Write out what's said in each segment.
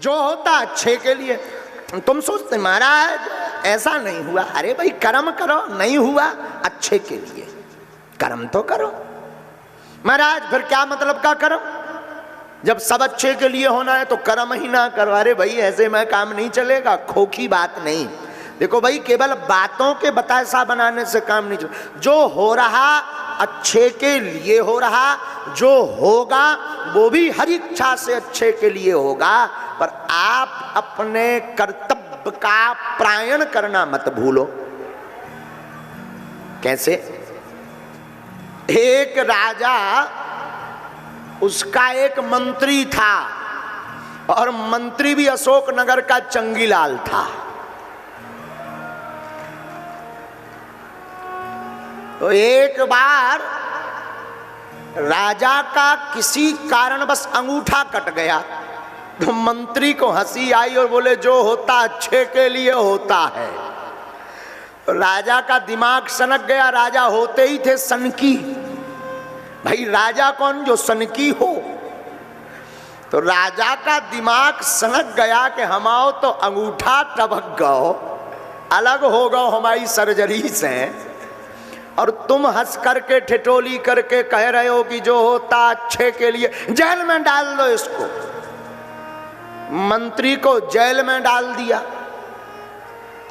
जो होता अच्छे के लिए। तुम सोचते महाराज ऐसा नहीं हुआ, अरे भाई कर्म करो, नहीं हुआ अच्छे के लिए, कर्म तो करो। महाराज फिर क्या मतलब का कर्म, जब सब अच्छे के लिए होना है तो कर्म ही ना करो। अरे भाई ऐसे में काम नहीं चलेगा, खोखी बात नहीं। देखो भाई केवल बातों के बतासा बनाने से काम नहीं चलेगा। जो हो रहा अच्छे के लिए हो रहा, जो होगा वो भी हर इच्छा से अच्छे के लिए होगा। पर आप अपने कर्तव्य का प्रायण करना मत भूलो। कैसे? एक राजा, उसका एक मंत्री था और मंत्री भी अशोकनगर का चंगीलाल था। तो एक बार राजा का किसी कारणवश अंगूठा कट गया, तो मंत्री को हंसी आई और बोले जो होता अच्छे के लिए होता है। तो राजा का दिमाग सनक गया, राजा होते ही थे सनकी। भाई राजा कौन जो सनकी हो। तो राजा का दिमाग सनक गया कि हम आओ तो अंगूठा टपक गओ, अलग हो गओ हमारी सर्जरी से, और तुम हंस करके ठिठोली करके कह रहे हो कि जो होता अच्छे के लिए, जेल में डाल दो इसको। मंत्री को जेल में डाल दिया।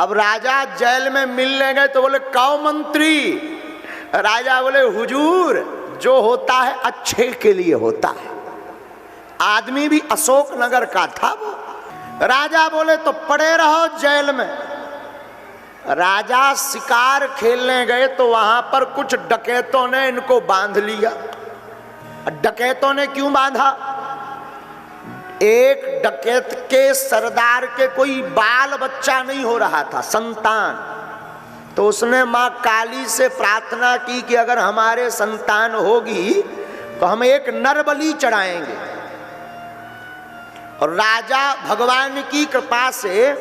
अब राजा जेल में मिलने गए तो बोले कहो मंत्री। राजा बोले हुजूर जो होता है अच्छे के लिए होता है। आदमी भी अशोकनगर का था वो। राजा बोले तो पड़े रहो जेल में। राजा शिकार खेलने गए तो वहां पर कुछ डकैतों ने इनको बांध लिया। डकैतों ने क्यों बांधा? एक डकैत के सरदार के कोई बाल बच्चा नहीं हो रहा था, संतान। तो उसने मां काली से प्रार्थना की कि अगर हमारे संतान होगी तो हम एक नर बलि चढ़ाएंगे। और राजा भगवान की कृपा से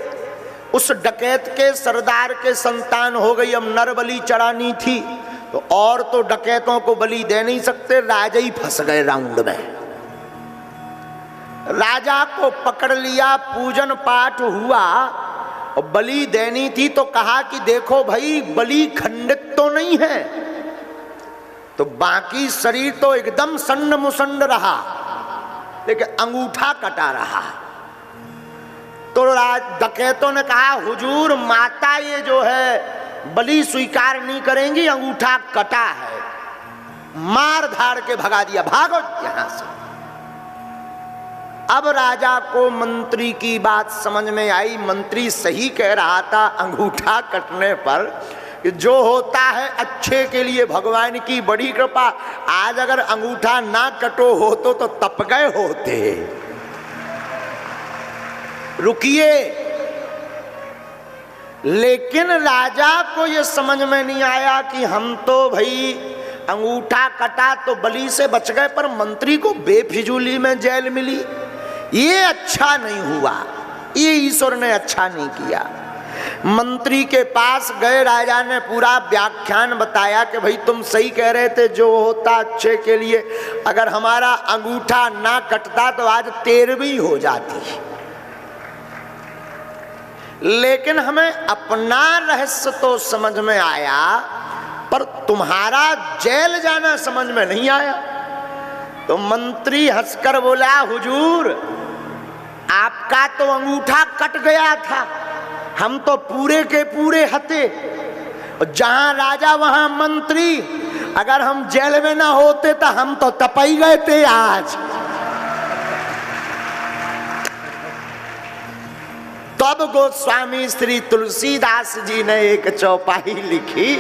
उस डकैत के सरदार के संतान हो गई। अब नर बलि चढ़ानी थी तो और तो डकैतों को बलि दे नहीं सकते, राजा ही फंस गए राउंड में। राजा को पकड़ लिया, पूजन पाठ हुआ और बलि देनी थी तो कहा कि देखो भाई बलि खंडित तो नहीं है। तो बाकी शरीर तो एकदम सन्न मुसन्न रहा, लेकिन अंगूठा कटा रहा। तो डकैतों ने कहा हुजूर माता ये जो है बलि स्वीकार नहीं करेंगी, अंगूठा कटा है। मार धाड़ के भगा दिया, भागो यहां से। अब राजा को मंत्री की बात समझ में आई। मंत्री सही कह रहा था अंगूठा कटने पर कि जो होता है अच्छे के लिए, भगवान की बड़ी कृपा। आज अगर अंगूठा ना कटो होतो तो तप गए होते। रुकिए। लेकिन राजा को यह समझ में नहीं आया कि हम तो भाई अंगूठा कटा तो बलि से बच गए, पर मंत्री को बेफिजूली में जेल मिली। ये अच्छा नहीं हुआ, ये ईश्वर ने अच्छा नहीं किया। मंत्री के पास गए, राजा ने पूरा व्याख्यान बताया कि भाई तुम सही कह रहे थे, जो होता अच्छे के लिए। अगर हमारा अंगूठा ना कटता तो आज 13वीं हो जाती। लेकिन हमें अपना रहस्य तो समझ में आया, पर तुम्हारा जेल जाना समझ में नहीं आया। तो मंत्री हंसकर बोला हुजूर आपका तो अंगूठा कट गया था, हम तो पूरे के पूरे हते। जहां राजा वहां मंत्री, अगर हम जेल में ना होते तो हम तो तपई गए थे आज। तब गोस्वामी श्री तुलसीदास जी ने एक चौपाई लिखी,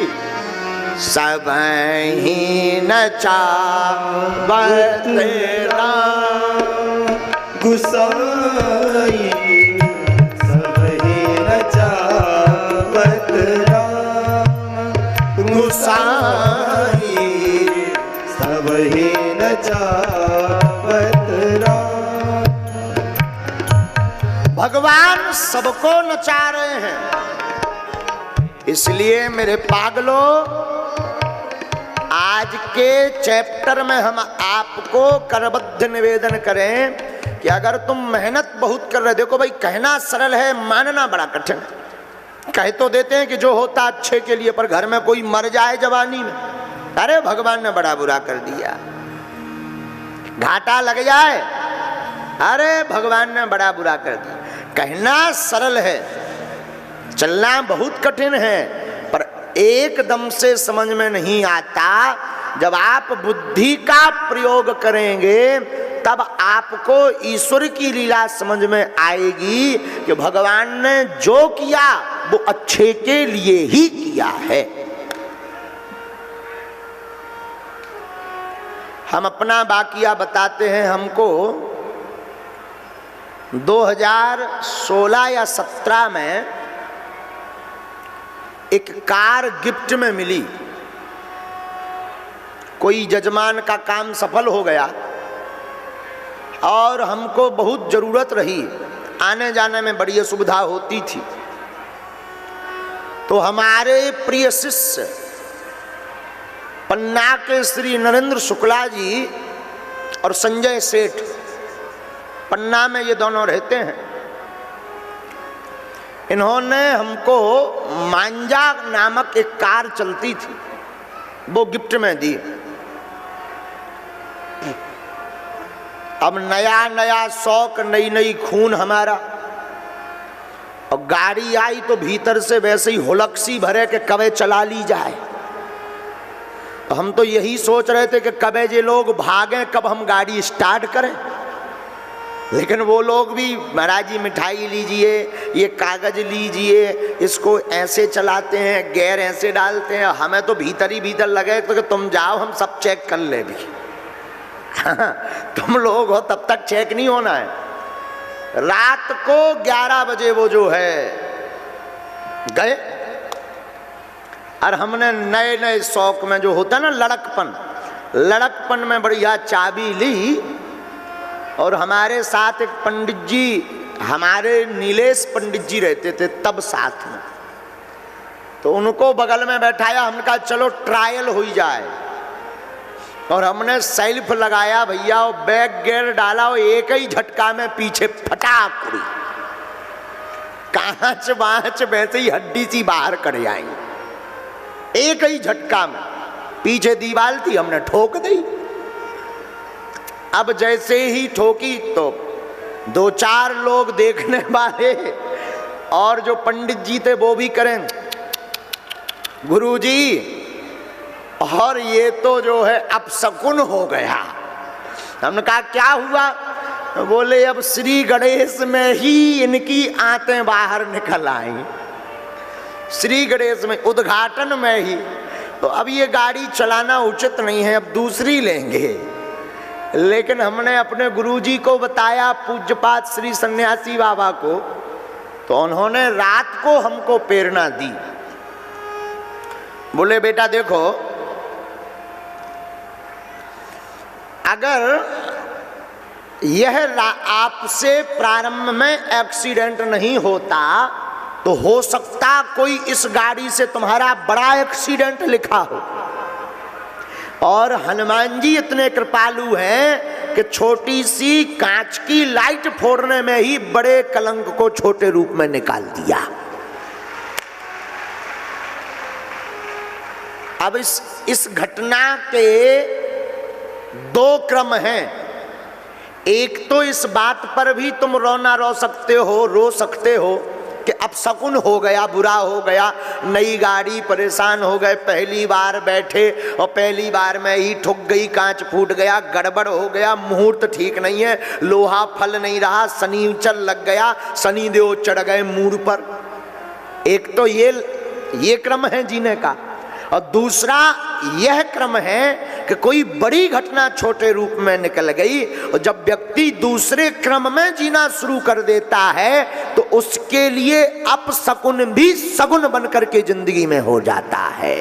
सबहि न चावत राम गुसाई, सबहि न चावत राम गुसाई, सबहि न चावत राम। भगवान सबको नचा रहे हैं। इसलिए मेरे पागलों, आज के चैप्टर में हम आपको करबद्ध निवेदन करें कि अगर तुम मेहनत बहुत कर रहे, देखो भाई कहना सरल है, मानना बड़ा कठिन है। कह तो देते हैं कि जो होता अच्छे के लिए, पर घर में कोई मर जाए जवानी में, अरे भगवान ने बड़ा बुरा कर दिया। घाटा लग जाए, अरे भगवान ने बड़ा बुरा कर दिया। कहना सरल है, चलना बहुत कठिन है, पर एकदम से समझ में नहीं आता। जब आप बुद्धि का प्रयोग करेंगे तब आपको ईश्वर की लीला समझ में आएगी कि भगवान ने जो किया वो अच्छे के लिए ही किया है। हम अपना बाकिया बताते हैं। हमको 2016 या 17 में एक कार गिफ्ट में मिली। कोई जजमान का काम सफल हो गया और हमको बहुत जरूरत रही, आने जाने में बड़ी असुविधा होती थी। तो हमारे प्रिय शिष्य पन्ना के श्री नरेंद्र शुक्ला जी और संजय सेठ, पन्ना में ये दोनों रहते हैं, इन्होंने हमको मांजा नामक एक कार चलती थी वो गिफ्ट में दी। अब नया नया शौक, नई नई खून हमारा, और गाड़ी आई तो भीतर से वैसे ही हुलक्सी भरे के कबे चला ली जाए। तो हम तो यही सोच रहे थे कि कबे ये लोग भागें, कब हम गाड़ी स्टार्ट करें। लेकिन वो लोग भी, महाराज जी मिठाई लीजिए, ये कागज लीजिए, इसको ऐसे चलाते हैं, गेयर ऐसे डालते हैं। हमें तो भीतर ही भीतर लगे तो कि तुम जाओ, हम सब चेक कर ले भी। तुम लोग हो तब तक चेक नहीं होना है। रात को 11 बजे वो जो है गए, और हमने नए नए शौक में जो होता है ना लड़कपन में बढ़िया चाबी ली, और हमारे साथ एक पंडित जी, हमारे नीलेश पंडित जी रहते थे तब साथ में, तो उनको बगल में बैठाया। हमने कहा चलो ट्रायल हो जाए, और हमने सेल्फ लगाया भैया, और बैक गियर डाला, और एक ही झटका में पीछे फटाक उड़ी, कांच वांच वैसे ही हड्डी सी बाहर कर आई। एक ही झटका में पीछे दीवार थी, हमने ठोक दी। अब जैसे ही ठोकी तो 2-4 लोग देखने वाले और जो पंडित जी थे वो भी करें, गुरुजी, और ये तो जो है अपशकुन हो गया। हमने कहा क्या हुआ? बोले अब श्री गणेश में ही इनकी आंतें बाहर निकल आई, श्री गणेश में, उद्घाटन में ही। तो अब ये गाड़ी चलाना उचित नहीं है, अब दूसरी लेंगे। लेकिन हमने अपने गुरुजी को बताया, पूज्यपाद श्री सन्यासी बाबा को, तो उन्होंने रात को हमको प्रेरणा दी। बोले बेटा देखो, अगर यह आपसे प्रारंभ में एक्सीडेंट नहीं होता तो हो सकता कोई इस गाड़ी से तुम्हारा बड़ा एक्सीडेंट लिखा हो। और हनुमान जी इतने कृपालु हैं कि छोटी सी कांच की लाइट फोड़ने में ही बड़े कलंक को छोटे रूप में निकाल दिया। अब इस घटना के 2 क्रम हैं। एक तो इस बात पर भी तुम रो सकते हो कि अपशकुन हो गया, बुरा हो गया, नई गाड़ी, परेशान हो गए, पहली बार बैठे और पहली बार में ही ठुक गई, कांच फूट गया, गड़बड़ हो गया, मुहूर्त ठीक नहीं है, लोहा फल नहीं रहा, शनिचर लग गया, शनि देव चढ़ गए मूड पर। एक तो ये क्रम है जीने का, और दूसरा यह क्रम है कि कोई बड़ी घटना छोटे रूप में निकल गई, और जब व्यक्ति दूसरे क्रम में जीना शुरू कर देता है तो उसके लिए अपशकुन भी सगुन बनकर के जिंदगी में हो जाता है।